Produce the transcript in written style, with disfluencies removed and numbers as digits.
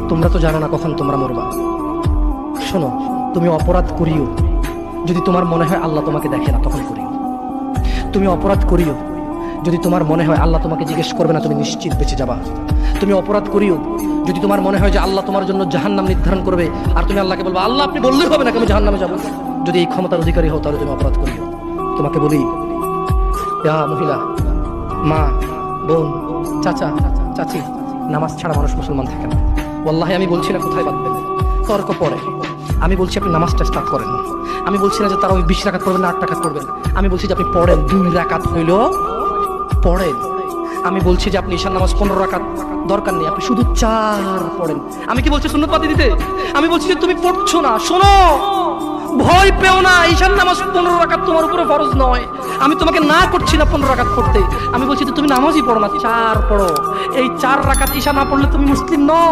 তোমরা তো জানো না কখন তোমরা মরবা। শোনো, তুমি অপরাধ করিও যদি তোমার মনে হয় আল্লাহ তোমাকে দেখে না, তখন করিও। তুমি অপরাধ করিও যদি তোমার মনে হয় আল্লাহ তোমাকে জিজ্ঞেস করবে না, তুমি নিশ্চিত বেঁচে যাবা। তুমি অপরাধ করিও যদি তোমার মনে হয় যে আল্লাহ তোমার জন্য জাহান্নাম নির্ধারণ করবে, আর তুমি আল্লাহকে বলবা আল্লাহ আপনি বললেই হবে না আমি জাহান্নামে যাবো। যদি এই ক্ষমতার অধিকারী হও তাহলে তুমি অপরাধ করিও। তোমাকে বলি, মহিলা, মা, বোন, চাচা, চাচি, নামাজ ছাড়া মানুষ মুসলমান থাকে না। ওয়াল্লাহি আমি বলছি না কোথায় বাঁধবেন, তর্ক পড়ে। আমি বলছি আপনি নামাজটা স্টার্ট করেন। আমি বলছি না যে তারা ওই 20 রাকাত করবেন না 8 রাকাত করবেন। আমি বলছি যে আপনি পড়েন, 2 রাকাত হইল পড়েন। আমি বলছি যে আপনি ঈশার নামাজ 15 রাকাত দরকার নেই, আপনি শুধু 4 পড়েন। আমি কি বলছি সুন্নত বাদ দিতে? আমি বলছি যে তুমি পড়ছো না, শোনো, ভয় পেও না, ঈশার নামাজ 15 রাকাত তোমার উপরে ফরজ নয়। আমি তোমাকে না করছি না 15 রাকাত পড়তে, আমি বলছি যে তুমি নামাজই পড়ো না, 4 পড়ো। এই 4 রাকাত ঈশা না পড়লে তুমি মুসলিম নও।